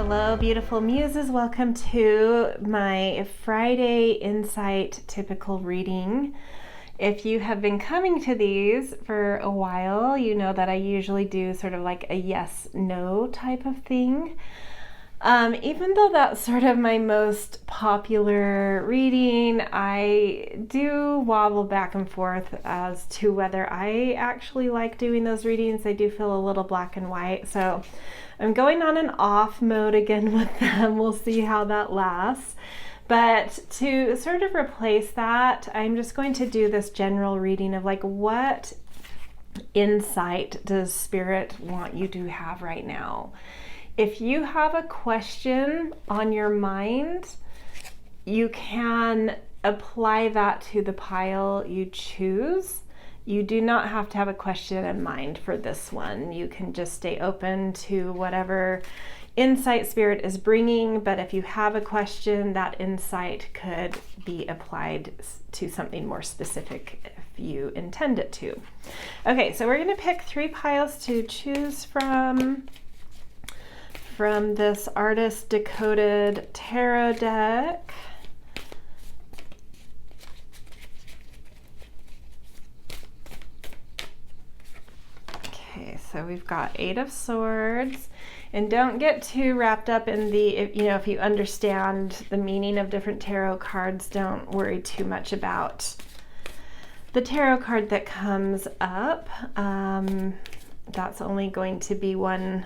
Hello, beautiful muses. Welcome to my Friday Insight Typical Reading. If you have been coming to these for a while, you know that I usually do sort of like a yes-no type of thing. Even though that's sort of my most popular reading, I do wobble back and forth as to whether I actually like doing those readings. They do feel a little black and white, so I'm going on an off mode again with them. We'll see how that lasts. But to sort of replace that, I'm just going to do this general reading of like, what insight does Spirit want you to have right now? If you have a question on your mind, you can apply that to the pile you choose. You do not have to have a question in mind for this one. You can just stay open to whatever insight Spirit is bringing, but if you have a question, that insight could be applied to something more specific if you intend it to. Okay, so we're going to pick 3 piles to choose from this Artist Decoded tarot deck. Okay, so we've got 8 of Swords, and don't get too wrapped up in the, if you understand the meaning of different tarot cards, don't worry too much about the tarot card that comes up. That's only going to be one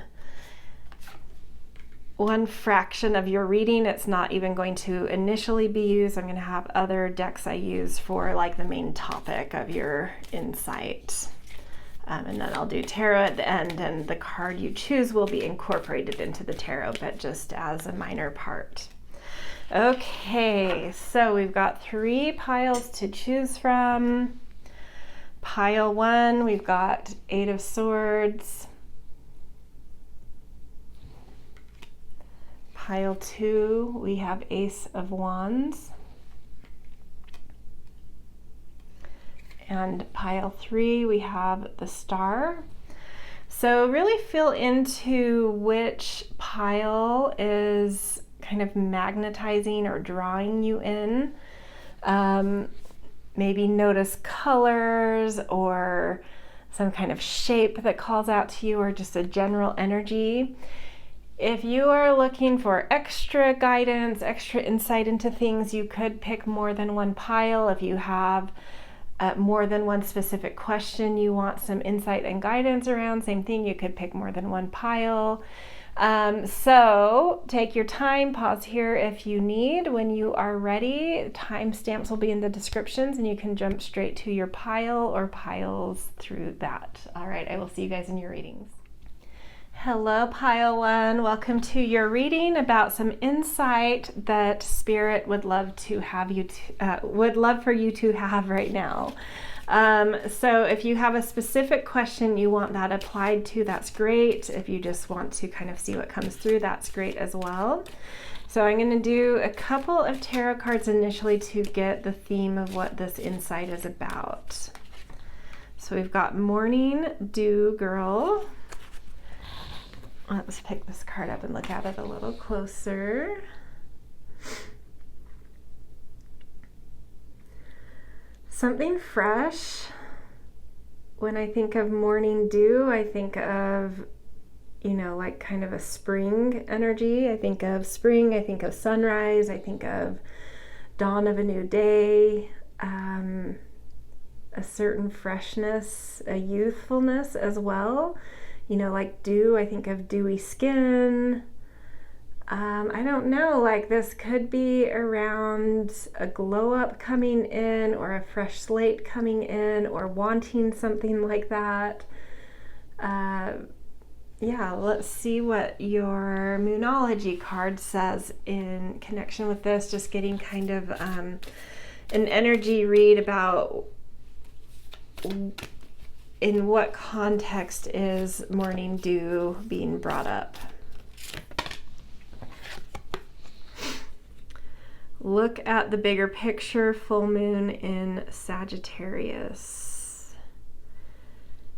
fraction of your reading. It's not even going to initially be used. I'm going to have other decks I use for like the main topic of your insight. And then I'll do tarot at the end, and the card you choose will be incorporated into the tarot, but just as a minor part. Okay, so we've got 3 piles to choose from. Pile 1, we've got 8 of Swords. Pile 2, we have Ace of Wands. And pile 3, we have the Star. So really feel into which pile is kind of magnetizing or drawing you in. Maybe notice colors or some kind of shape that calls out to you, or just a general energy. If you are looking for extra guidance, extra insight into things, you could pick more than one pile. If you have more than one specific question you want some insight and guidance around, same thing, you could pick more than one pile. So take your time, pause here if you need. When you are ready, timestamps will be in the descriptions, and you can jump straight to your pile or piles through that. All right, I will see you guys in your readings. Hello, pile 1. Welcome to your reading about some insight that Spirit would love to have you for you to have right now. So if you have a specific question you want that applied to, that's great. If you just want to kind of see what comes through, that's great as well. So I'm going to do a couple of tarot cards initially to get the theme of what this insight is about. So we've got Morning Dew Girl. Let's pick this card up and look at it a little closer. Something fresh. When I think of morning dew, I think of, like kind of a spring energy. I think of spring, I think of sunrise, I think of dawn of a new day, a certain freshness, a youthfulness as well. Like dew, I think of dewy skin. I don't know, like this could be around a glow up coming in, or a fresh slate coming in, or wanting something like that. Yeah, let's see what your Moonology card says in connection with this. Just getting kind of an energy read about in what context is morning dew being brought up. Look at the bigger picture, full moon in Sagittarius.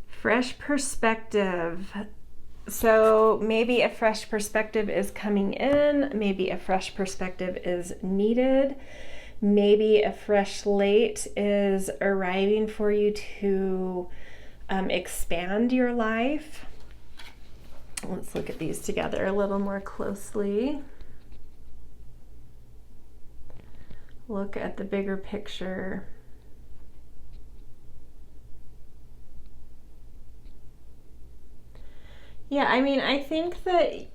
Fresh perspective. So maybe a fresh perspective is coming in, maybe a fresh perspective is needed, maybe a fresh slate is arriving for you to expand your life. Let's look at these together a little more closely. Look at the bigger picture. Yeah, I mean, I think that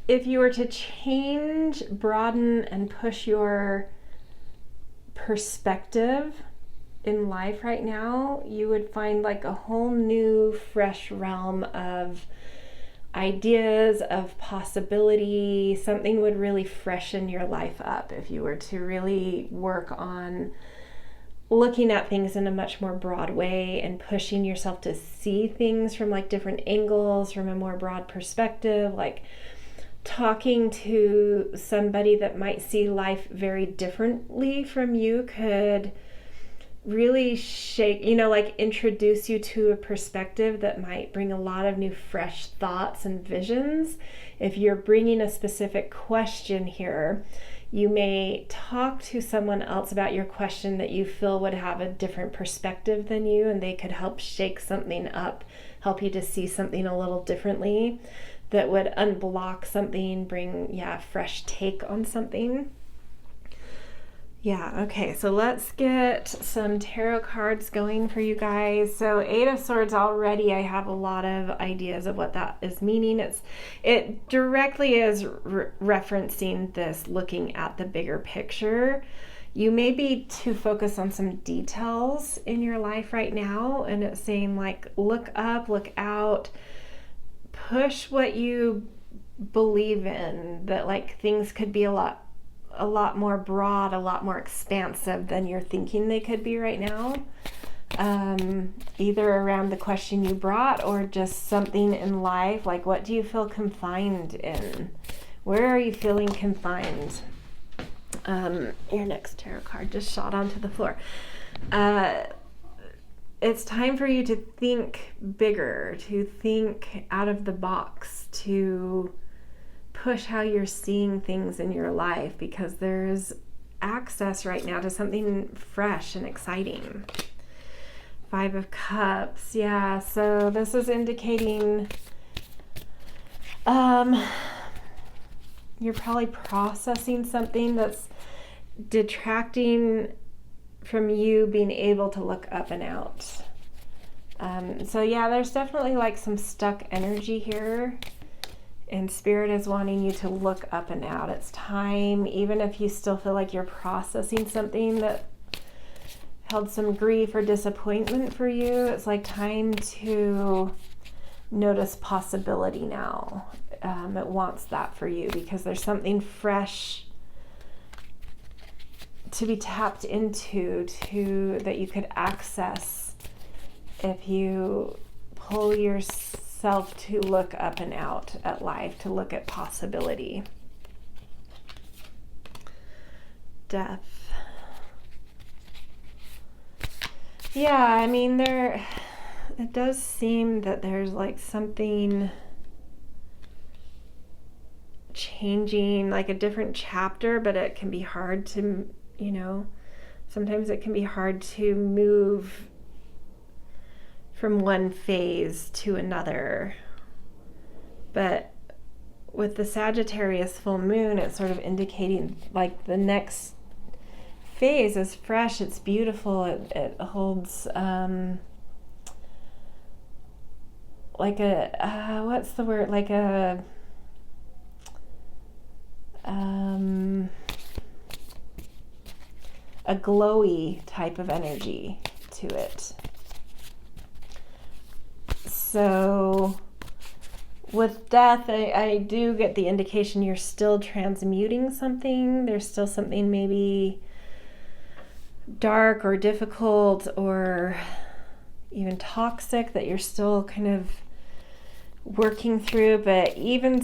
if you were to change, broaden, and push your perspective in life right now, you would find like a whole new, fresh realm of ideas, of possibility. Something would really freshen your life up if you were to really work on looking at things in a much more broad way and pushing yourself to see things from like different angles, from a more broad perspective, like talking to somebody that might see life very differently from you could really shake, like introduce you to a perspective that might bring a lot of new fresh thoughts and visions. If you're bringing a specific question here, you may talk to someone else about your question that you feel would have a different perspective than you, and they could help shake something up, help you to see something a little differently that would unblock something, bring a fresh take on something. Yeah, okay, so let's get some tarot cards going for you guys. So 8 of Swords, already I have a lot of ideas of what that is meaning. It directly is referencing this, looking at the bigger picture. You may be too focused on some details in your life right now, and it's saying like, look up, look out, push what you believe in, that like things could be a lot more broad, a lot more expansive than you're thinking they could be right now. Either around the question you brought or just something in life, like what do you feel confined in? Where are you feeling confined? Your next tarot card just shot onto the floor. It's time for you to think bigger, to think out of the box, to push how you're seeing things in your life, because there's access right now to something fresh and exciting. 5 of Cups. Yeah, so this is indicating you're probably processing something that's detracting from you being able to look up and out. So yeah, there's definitely like some stuck energy here. And Spirit is wanting you to look up and out. It's time, even if you still feel like you're processing something that held some grief or disappointment for you, it's like time to notice possibility now. It wants that for you because there's something fresh to be tapped into, that you could access if you pull yourself to look up and out at life, to look at possibility. Death. Yeah, I mean, it does seem that there's like something changing, like a different chapter, but it can be hard to, sometimes it can be hard to move from one phase to another. But with the Sagittarius full moon, it's sort of indicating like the next phase is fresh, it's beautiful, it holds like a what's the word, like a glowy type of energy to it. So with death, I do get the indication you're still transmuting something. There's still something maybe dark or difficult or even toxic that you're still kind of working through. But even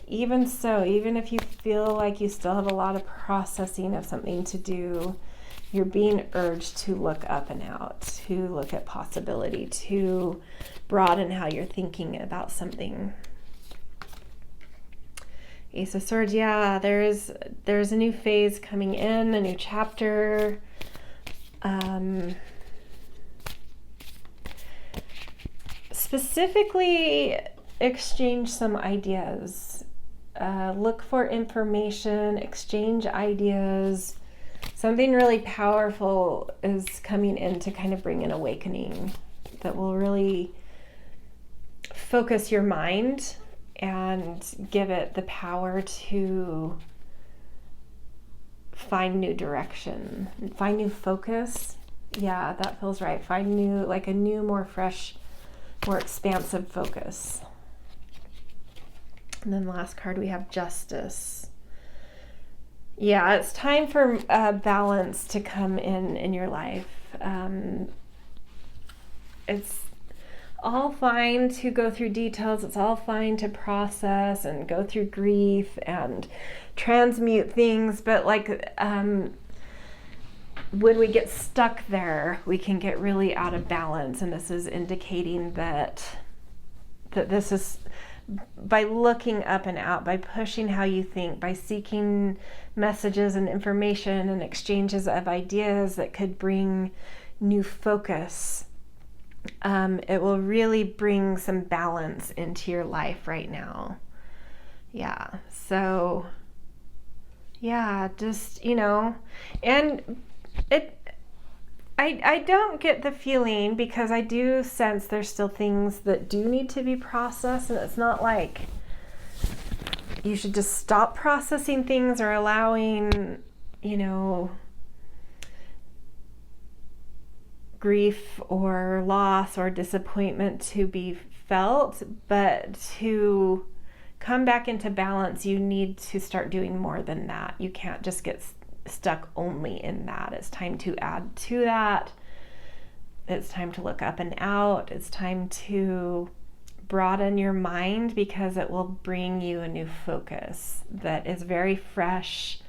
if you feel like you still have a lot of processing of something to do, You're being urged to look up and out, to look at possibility, to broaden how you're thinking about something. Ace of Swords, yeah, there's a new phase coming in, a new chapter. Specifically, exchange some ideas. Look for information, exchange ideas. Something really powerful is coming in to kind of bring an awakening that will really focus your mind and give it the power to find new direction, find new focus. Yeah, that feels right. Find new, like a new, more fresh, more expansive focus. And then the last card we have Justice. Yeah, it's time for balance to come in your life. It's all fine to go through details. It's all fine to process and go through grief and transmute things. But like when we get stuck there, we can get really out of balance. And this is indicating that this is by looking up and out, by pushing how you think, by seeking messages and information and exchanges of ideas that could bring new focus. It will really bring some balance into your life right now. Yeah, so yeah, just, and I don't get the feeling, because I do sense there's still things that do need to be processed, and it's not like you should just stop processing things or allowing, grief or loss or disappointment to be felt, but to come back into balance, you need to start doing more than that. You can't just get stuck only in that. It's time to add to that. It's time to look up and out. It's time to broaden your mind, because it will bring you a new focus that is very fresh,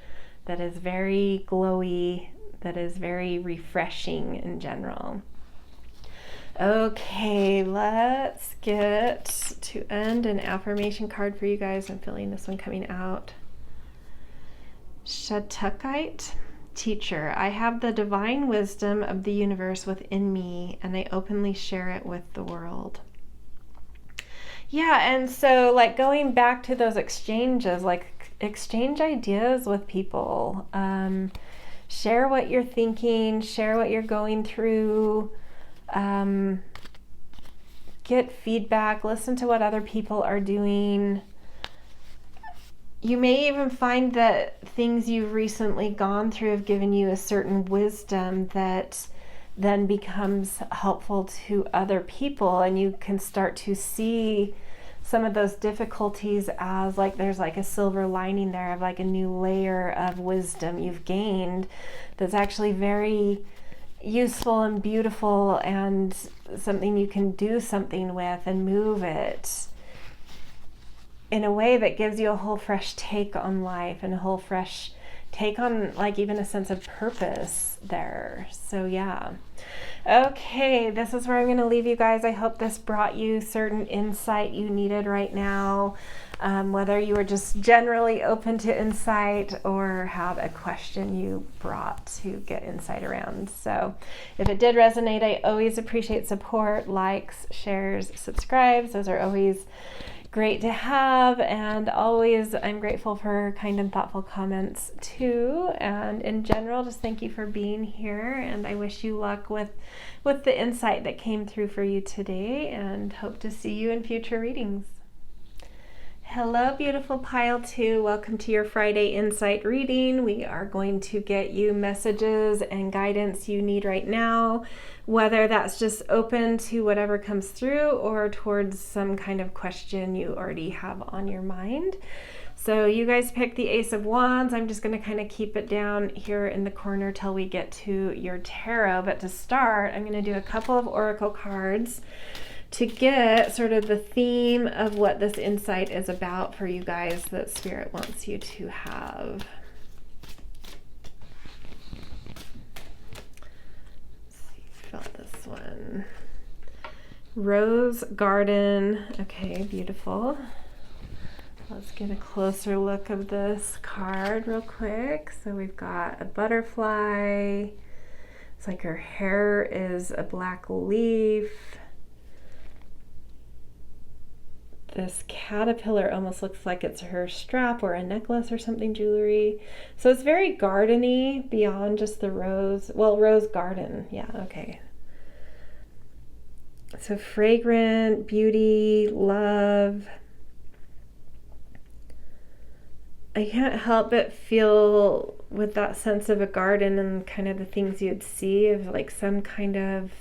that is very glowy, that is very refreshing in general. Okay, let's get to end an affirmation card for you guys. I'm feeling this one coming out. Shatukite, teacher, I have the divine wisdom of the universe within me, and I openly share it with the world. Yeah, and so like going back to those exchanges, like exchange ideas with people. Share what you're thinking, share what you're going through, get feedback, listen to what other people are doing. You may even find that things you've recently gone through have given you a certain wisdom that then becomes helpful to other people, and you can start to see some of those difficulties as like there's like a silver lining there of like a new layer of wisdom you've gained that's actually very useful and beautiful, and something you can do something with and move it in a way that gives you a whole fresh take on life and a whole fresh take on like even a sense of purpose there. So yeah. Okay, this is where I'm going to leave you guys. I hope this brought you certain insight you needed right now, whether you were just generally open to insight or have a question you brought to get insight around. So if it did resonate, I always appreciate support, likes, shares, subscribes. Those are always great to have, and always I'm grateful for kind and thoughtful comments too. And in general, just thank you for being here, and I wish you luck with the insight that came through for you today, and hope to see you in future readings. Hello, beautiful pile 2. Welcome to your Friday Insight reading. We are going to get you messages and guidance you need right now, whether that's just open to whatever comes through or towards some kind of question you already have on your mind. So you guys pick the Ace of Wands. I'm just going to kind of keep it down here in the corner till we get to your tarot. But to start, I'm going to do a couple of oracle cards to get sort of the theme of what this insight is about for you guys that Spirit wants you to have. about this one? Rose Garden. Okay, beautiful. Let's get a closer look of this card real quick. So we've got a butterfly. It's like her hair is a black leaf. This caterpillar almost looks like it's her strap or a necklace or something, jewelry. So it's very gardeny beyond just the rose. Well, rose garden. Yeah, okay. So fragrant, beauty, love. I can't help but feel with that sense of a garden and kind of the things you'd see of like some kind of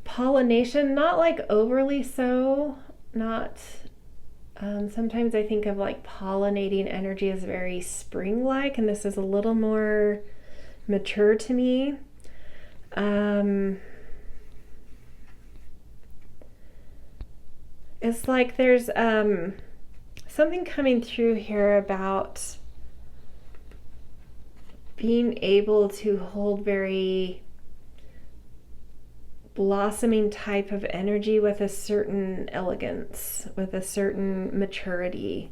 pollination, not like overly so, not, sometimes I think of like pollinating energy as very spring-like, and this is a little more mature to me. It's like there's something coming through here about being able to hold very blossoming type of energy with a certain elegance, with a certain maturity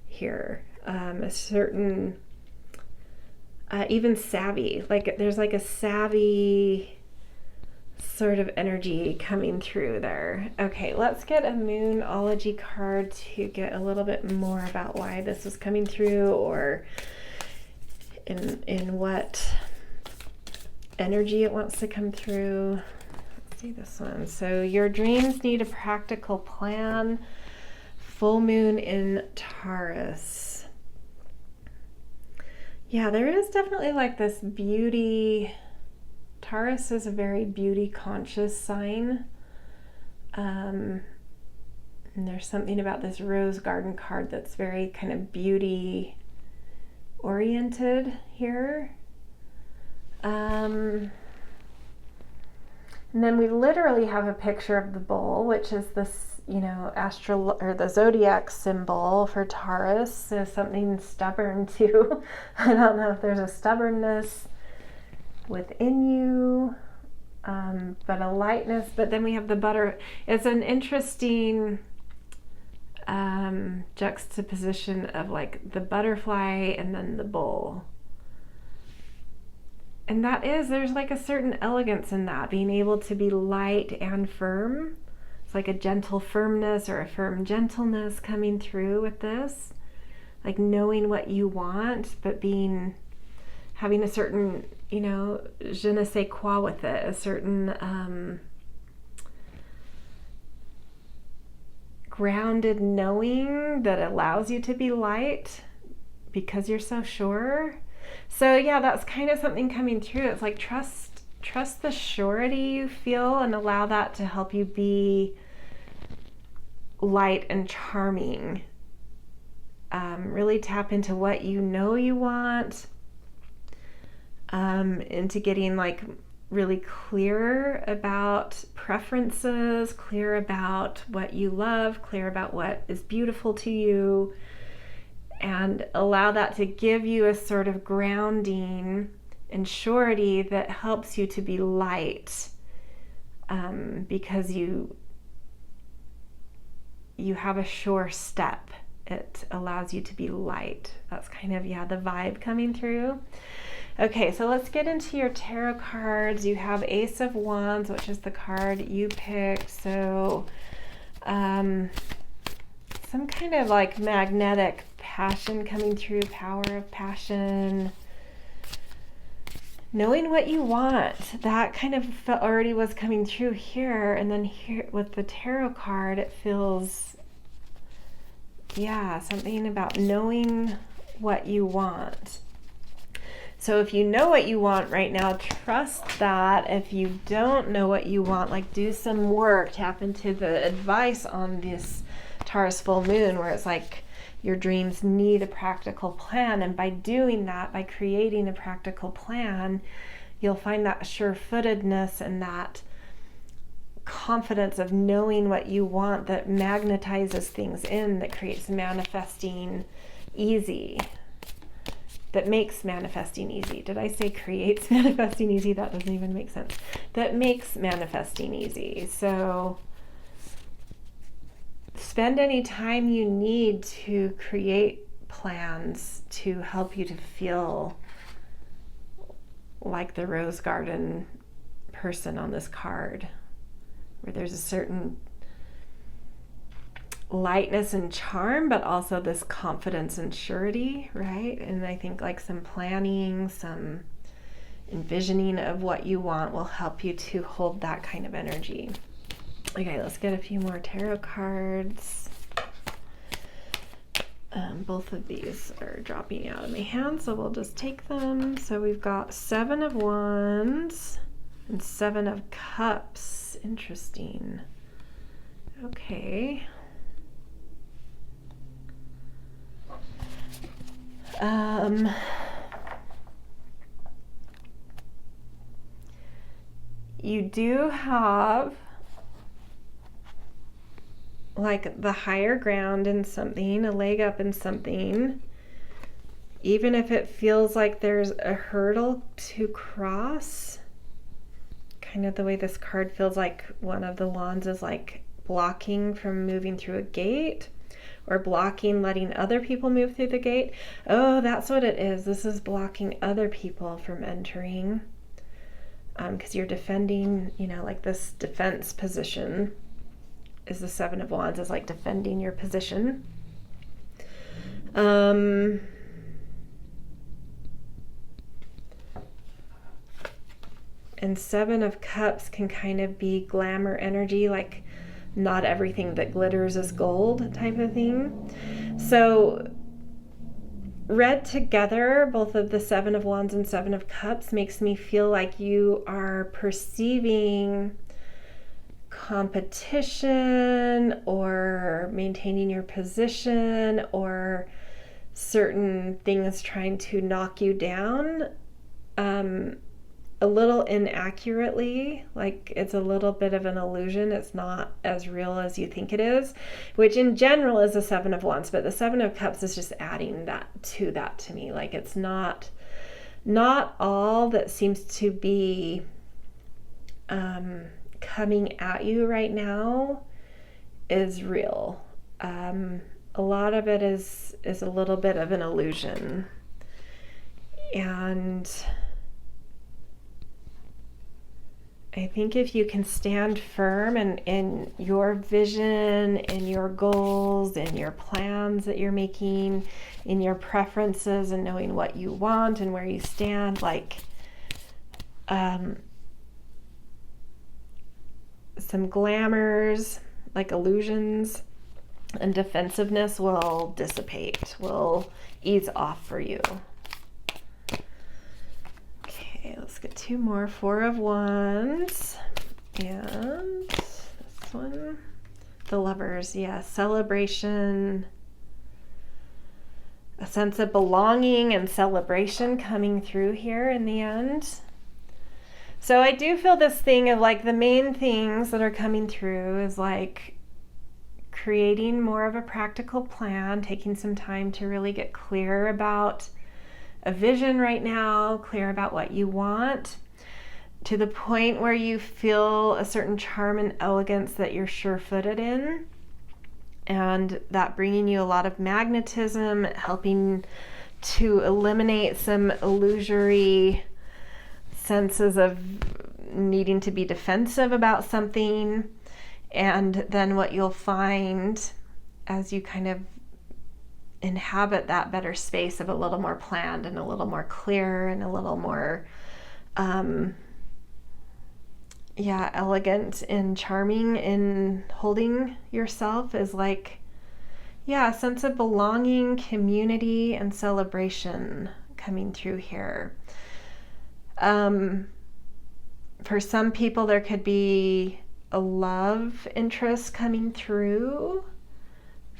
here, a certain even savvy, like there's like a savvy sort of energy coming through there. Okay, let's get a Moonology card to get a little bit more about why this is coming through, or in what energy it wants to come through. Let's see this one. So your dreams need a practical plan. Full moon in Taurus. Yeah, there is definitely like this beauty. Taurus is a very beauty conscious sign. And there's something about this rose garden card that's very kind of beauty oriented here. And then we literally have a picture of the bull, which is this, you know, or the Zodiac symbol for Taurus. So something stubborn too. I don't know if there's a stubbornness within you, but a lightness. But then we have the butter. It's an interesting juxtaposition of like the butterfly and then the bull. And that is, there's like a certain elegance in that, being able to be light and firm. It's like a gentle firmness or a firm gentleness coming through with this. Like knowing what you want, but having a certain, you know, je ne sais quoi with it, a certain grounded knowing that allows you to be light because you're so sure. So yeah, that's kind of something coming through. It's like trust the surety you feel and allow that to help you be light and charming. Really tap into what you know you want, into getting like really clear about preferences, clear about what you love, clear about what is beautiful to you, and allow that to give you a sort of grounding and surety that helps you to be light, because you have a sure step. It allows you to be light. That's kind of, yeah, the vibe coming through. Okay, so let's get into your tarot cards. You have Ace of Wands, which is the card you picked. So some kind of like magnetic passion coming through, power of passion. Knowing what you want, that kind of already was coming through here. And then here with the tarot card, it feels, yeah, something about knowing what you want. So if you know what you want right now, trust that. If you don't know what you want, like do some work, tap into the advice on this Taurus full moon where it's like your dreams need a practical plan. And by doing that, by creating a practical plan, you'll find that sure-footedness and that confidence of knowing what you want that magnetizes things in, that creates manifesting easy. that makes manifesting easy. Did I say creates manifesting easy? That doesn't even make sense. That makes manifesting easy. So spend any time you need to create plans to help you to feel like the rose garden person on this card, where there's a certain lightness and charm, but also this confidence and surety, right? And I think like some planning, some envisioning of what you want will help you to hold that kind of energy. Okay, let's get a few more tarot cards. Both of these are dropping out of my hand, so we'll just take them. So we've got 7 of Wands and 7 of Cups. Interesting. Okay. You do have like the higher ground in something, a leg up in something, even if it feels like there's a hurdle to cross. Kind of the way this card feels like one of the wands is like blocking from moving through a gate, or blocking letting other people move through the gate. Oh, that's what it is. This is blocking other people from entering, because you're defending, you know, like this defense position is the 7 of Wands, is like defending your position. And 7 of Cups can kind of be glamour energy, like not everything that glitters is gold type of thing. So read together, both of the 7 of Wands and 7 of Cups makes me feel like you are perceiving competition or maintaining your position or certain things trying to knock you down a little inaccurately, like it's a little bit of an illusion. It's not as real as you think it is, which in general is the 7 of Wands, but the 7 of Cups is just adding that to me. Like it's not all that seems to be coming at you right now is real. A lot of it is a little bit of an illusion. And I think if you can stand firm in your vision, in your goals, in your plans that you're making, in your preferences and knowing what you want and where you stand, like some glamours, like illusions and defensiveness will dissipate, will ease off for you. Okay, let's get 2 more. 4 of Wands and this one, the Lovers. Yeah, celebration, a sense of belonging and celebration coming through here in the end. So I do feel this thing of like the main things that are coming through is like creating more of a practical plan, taking some time to really get clear about a vision right now, clear about what you want, to the point where you feel a certain charm and elegance that you're sure-footed in, and that bringing you a lot of magnetism, helping to eliminate some illusory senses of needing to be defensive about something. And then what you'll find as you kind of inhabit that better space of a little more planned and a little more clear and a little more elegant and charming in holding yourself is like a sense of belonging, community, and celebration coming through here. For some people there could be a love interest coming through.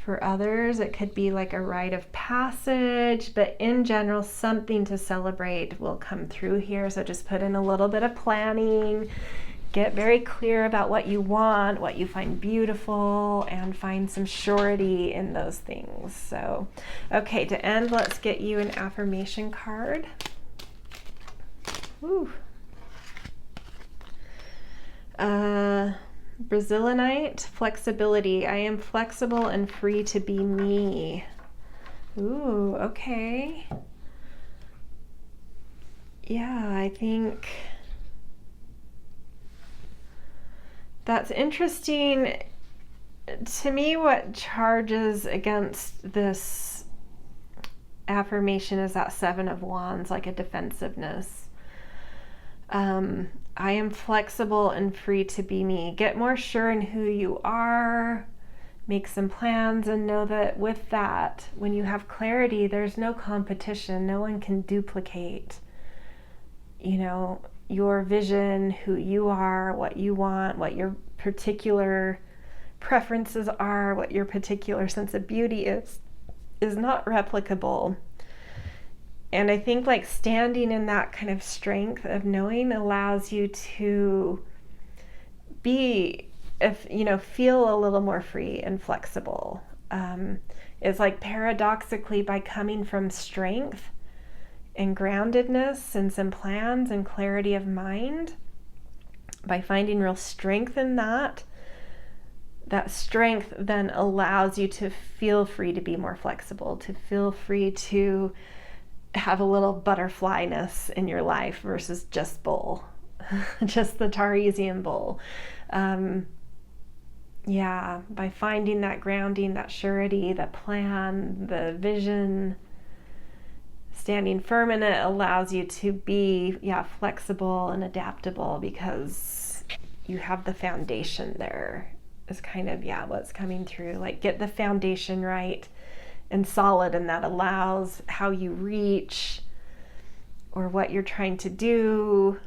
For others, it could be like a rite of passage, but in general, something to celebrate will come through here. So just put in a little bit of planning get very clear about what you want, what you find beautiful, and find some surety in those things. So, okay, to end, let's get you an affirmation card. Woo. Brazilianite, flexibility. I am flexible and free to be me. Ooh, okay. Yeah, I think that's interesting. To me, what charges against this affirmation is that Seven of Wands, like a defensiveness. I am flexible and free to be me. Get more sure in who you are, make some plans, and know that with that, when you have clarity, there's no competition. No one can duplicate, you know, your vision, who you are, what you want, what your particular preferences are, what your particular sense of beauty is not replicable. And I think like standing in that kind of strength of knowing allows you to be, feel a little more free and flexible. It's like paradoxically, by coming from strength and groundedness and some plans and clarity of mind, by finding real strength in that strength then allows you to feel free to be more flexible, to feel free to have a little butterflyness in your life versus just bull, just the Taresian bull. By finding that grounding, that surety, that plan, the vision, standing firm in it allows you to be, flexible and adaptable because you have the foundation there is kind of, what's coming through. Like, get the foundation right and solid, and that allows how you reach or what you're trying to do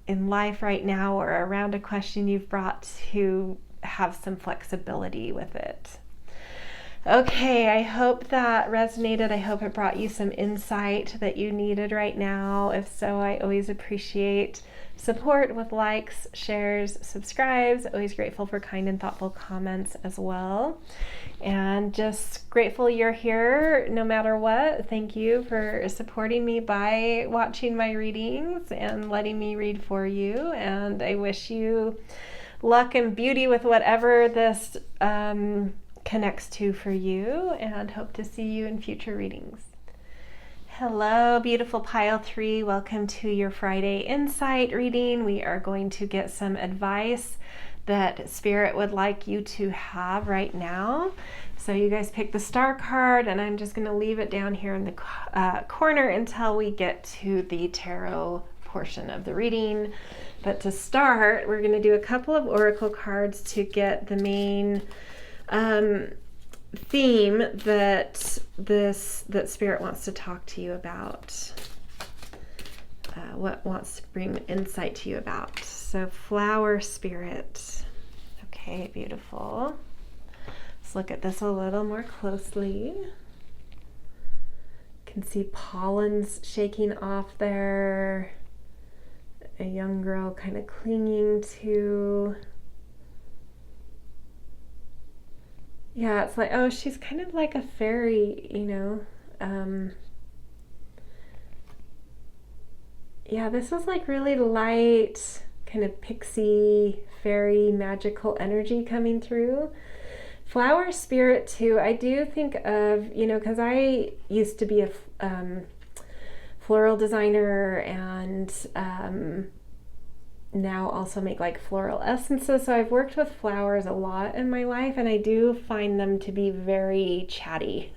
in life right now or around a question you've brought to have some flexibility with it. Okay, I hope that resonated. I hope it brought you some insight that you needed right now. If so, I always appreciate support with likes, shares, subscribes. Always grateful for kind and thoughtful comments as well. And just grateful you're here no matter what. Thank you for supporting me by watching my readings and letting me read for you. And I wish you luck and beauty with whatever this connects to for you, and hope to see you in future readings. Hello, beautiful pile 3. Welcome to your Friday Insight reading. We are going to get some advice that Spirit would like you to have right now. So you guys pick the star card, and I'm just going to leave it down here in the corner until we get to the tarot portion of the reading. But to start, we're going to do a couple of oracle cards to get the main theme that Spirit wants to talk to you about, what wants to bring insight to you about. So flower spirit. Okay, beautiful. Let's look at this a little more closely. You can see pollens shaking off there. A young girl kind of clinging to. Yeah, it's like, oh, she's kind of like a fairy, this is like really light, kind of pixie, fairy, magical energy coming through. Flower spirit too, I do think of, because I used to be a floral designer and now also make like floral essences. So I've worked with flowers a lot in my life, and I do find them to be very chatty.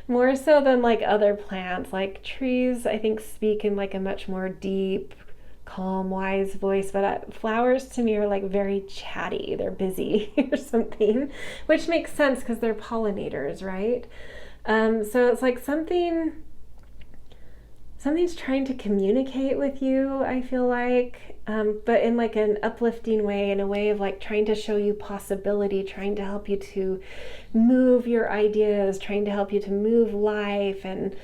More so than like other plants. Like trees, I think, speak in like a much more deep, calm, wise voice, but flowers to me are like very chatty. They're busy or something, which makes sense because they're pollinators, right? So it's like something's trying to communicate with you, I feel like, but in like an uplifting way, in a way of like trying to show you possibility, trying to help you to move your ideas, trying to help you to move life, and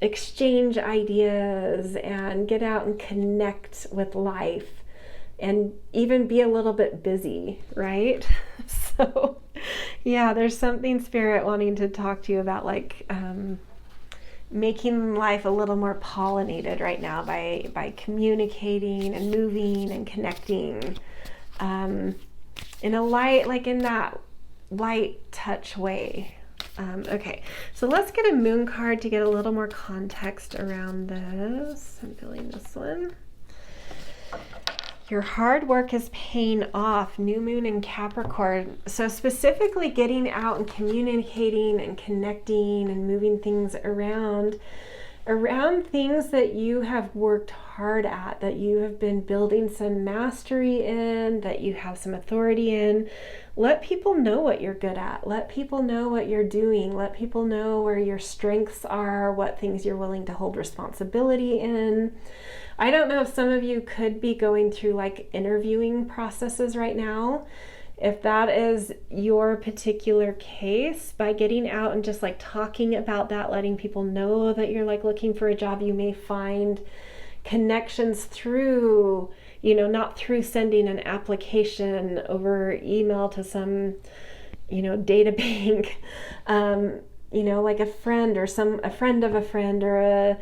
exchange ideas and get out and connect with life and even be a little bit busy, right? So yeah, there's something Spirit wanting to talk to you about, like making life a little more pollinated right now by communicating and moving and connecting in a light, like in that light touch way. Okay, so let's get a moon card to get a little more context around this. I'm feeling this one. Your hard work is paying off, new moon in Capricorn. So specifically getting out and communicating and connecting and moving things around things that you have worked hard at, that you have been building some mastery in, that you have some authority in. Let people know what you're good at. Let people know what you're doing. Let people know where your strengths are, what things you're willing to hold responsibility in. I don't know if some of you could be going through like interviewing processes right now. If that is your particular case, by getting out and just like talking about that, letting people know that you're like looking for a job, you may find connections through, you know, not through sending an application over email to some, you know, data bank, you know, like a friend or a friend of a friend or a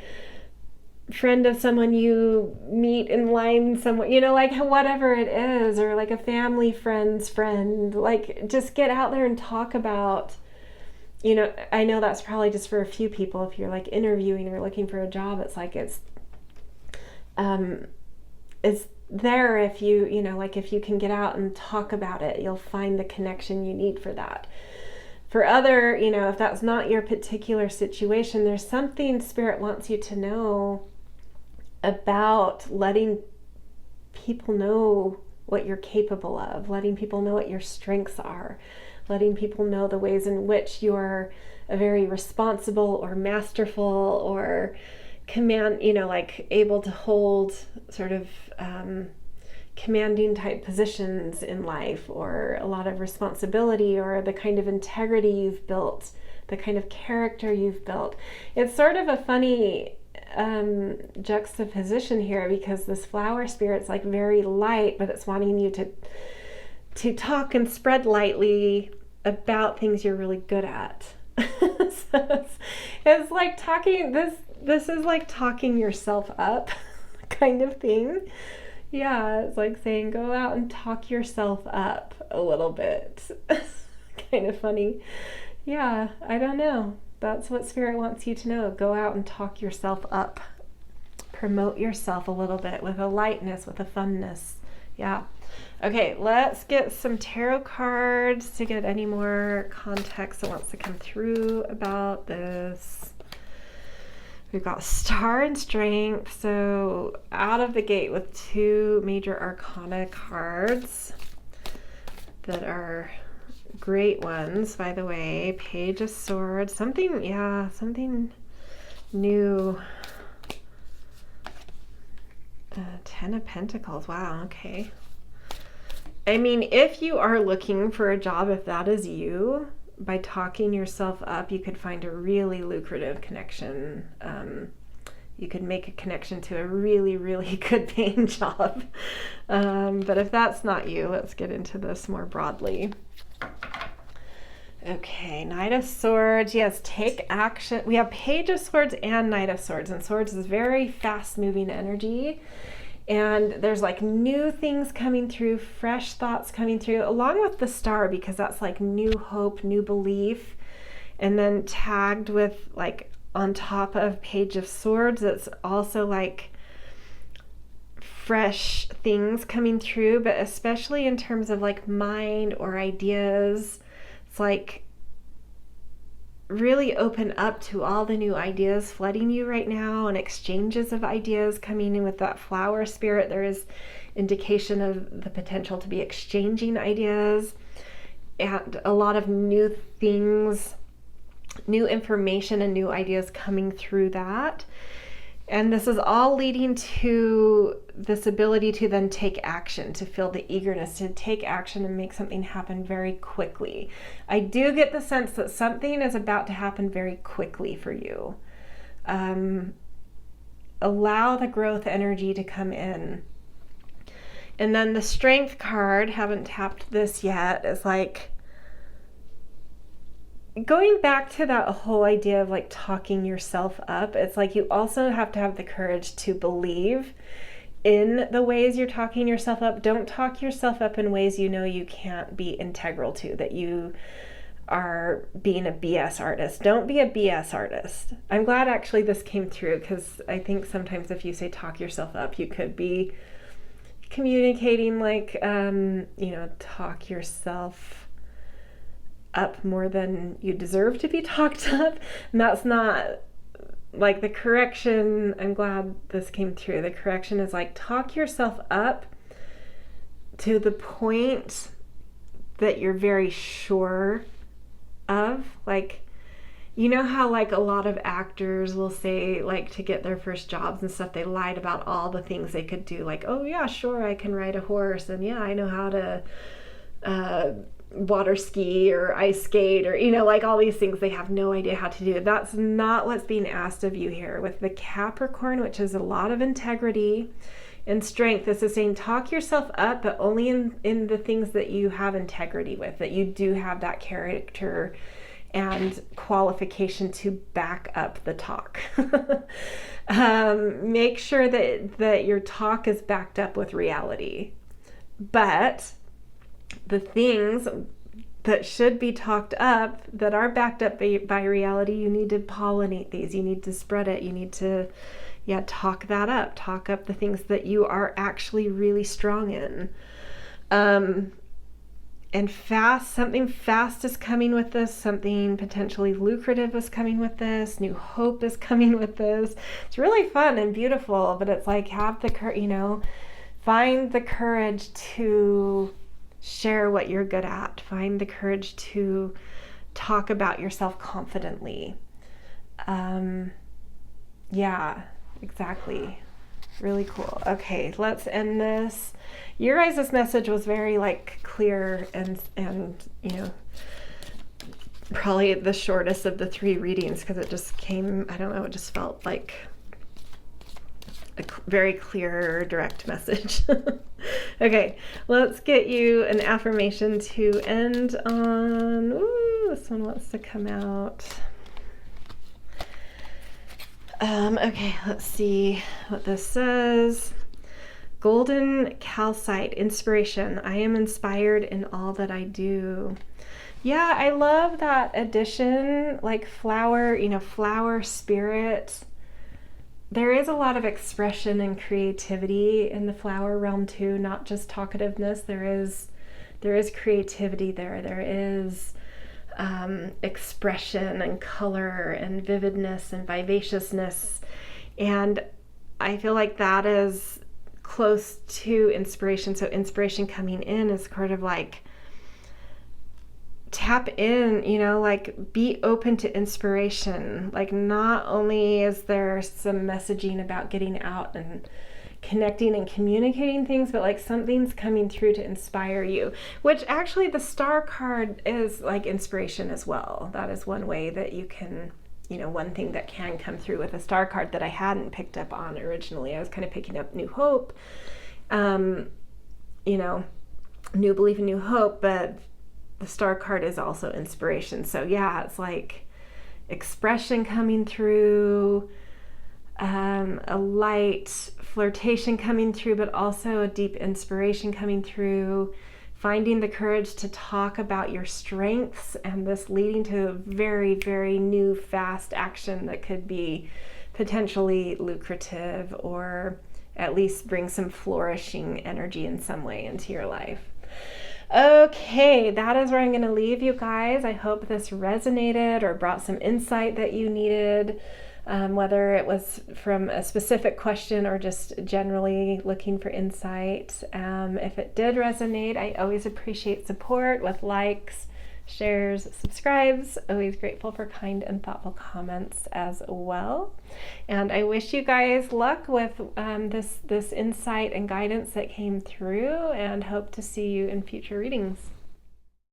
friend of someone you meet in line somewhere, you know, like whatever it is, or like a family friend's friend. Like just get out there and talk about, you know, I know that's probably just for a few people. If you're like interviewing or looking for a job, it's like it's there. If you know, like if you can get out and talk about it, you'll find the connection you need for that. For other, you know, if that's not your particular situation, there's something Spirit wants you to know about letting people know what you're capable of, letting people know what your strengths are, letting people know the ways in which you're a very responsible or masterful or command, you know, like able to hold sort of commanding type positions in life, or a lot of responsibility, or the kind of integrity you've built, the kind of character you've built. It's sort of a funny juxtaposition here, because this flower spirit's like very light, but it's wanting you to talk and spread lightly about things you're really good at. So it's like talking, this is like talking yourself up kind of thing. Yeah, it's like saying go out and talk yourself up a little bit. Kind of funny. Yeah, I don't know. That's what Spirit wants you to know. Go out and talk yourself up. Promote yourself a little bit with a lightness, with a funness. Yeah. Okay, let's get some tarot cards to get any more context that wants to come through about this. We've got Star and Strength. So out of the gate with two major arcana cards that are great ones, by the way. Page of Swords, something new. Ten of Pentacles, wow, okay. I mean, if you are looking for a job, if that is you, by talking yourself up, you could find a really lucrative connection. You could make a connection to a really, really good paying job. But if that's not you, let's get into this more broadly. Okay, Knight of Swords. Yes, take action. We have Page of Swords and Knight of Swords, and Swords is very fast-moving energy. And there's like new things coming through, fresh thoughts coming through, along with the Star, because that's like new hope, new belief. And then tagged with like on top of Page of Swords, it's also like fresh things coming through, but especially in terms of like mind or ideas. It's like really open up to all the new ideas flooding you right now, and exchanges of ideas coming in with that flower spirit. There is indication of the potential to be exchanging ideas and a lot of new things, new information and new ideas coming through that. And this is all leading to this ability to then take action, to feel the eagerness to take action and make something happen very quickly. I do get the sense that something is about to happen very quickly for you. allow the growth energy to come in. And then the strength card, haven't tapped this yet, is like going back to that whole idea of like talking yourself up. It's like you also have to have the courage to believe in the ways you're talking yourself up. Don't talk yourself up in ways you know you can't be integral to, that you are being a BS artist. Don't be a BS artist. I'm glad actually this came through, because I think sometimes if you say talk yourself up, you could be communicating like, talk yourself up more than you deserve to be talked up. And that's not like the correction. I'm glad this came through. The correction is like, talk yourself up to the point that you're very sure of. Like, you know how like a lot of actors will say, like, to get their first jobs and stuff, they lied about all the things they could do. Like, oh yeah, sure, I can ride a horse, and yeah, I know how to water ski or ice skate, or like all these things they have no idea how to do. That's not what's being asked of you here. With the Capricorn, which is a lot of integrity and strength, this is saying talk yourself up, but only in the things that you have integrity with, that you do have that character and qualification to back up the talk. Make sure that your talk is backed up with reality. But the things that should be talked up, that are backed up by reality, you need to pollinate these. You need to spread it. You need to, talk that up. Talk up the things that you are actually really strong in. And something fast is coming with this. Something potentially lucrative is coming with this. New hope is coming with this. It's really fun and beautiful, but it's like, have the find the courage to share what you're good at. Find the courage to talk about yourself confidently. Yeah, exactly. Really cool. Okay, let's end this. Your guys' message was very like clear and probably the shortest of the 3 readings, because it just came, I don't know, it just felt like a very clear, direct message. Okay, let's get you an affirmation to end on. Ooh, this one wants to come out. Okay, let's see what this says. Golden calcite, inspiration. I am inspired in all that I do. Yeah, I love that addition, like flower, flower spirit. There is a lot of expression and creativity in the flower realm too, not just talkativeness. There is creativity there. There is expression and color and vividness and vivaciousness. And I feel like that is close to inspiration. So inspiration coming in is kind of like, tap in, like be open to inspiration. Like, not only is there some messaging about getting out and connecting and communicating things, but like something's coming through to inspire you, which actually the star card is like inspiration as well. That is one way that you can, one thing that can come through with a star card that I hadn't picked up on originally. I was kind of picking up new hope, new belief and new hope, but the star card is also inspiration. So yeah, it's like expression coming through, a light flirtation coming through, but also a deep inspiration coming through, finding the courage to talk about your strengths, and this leading to a very, very new, fast action that could be potentially lucrative, or at least bring some flourishing energy in some way into your life. Okay, that is where I'm going to leave you guys. I hope this resonated or brought some insight that you needed, whether it was from a specific question or just generally looking for insight. If it did resonate, I always appreciate support with likes, shares, subscribes. Always grateful for kind and thoughtful comments as well. And I wish you guys luck with this insight and guidance that came through, and hope to see you in future readings.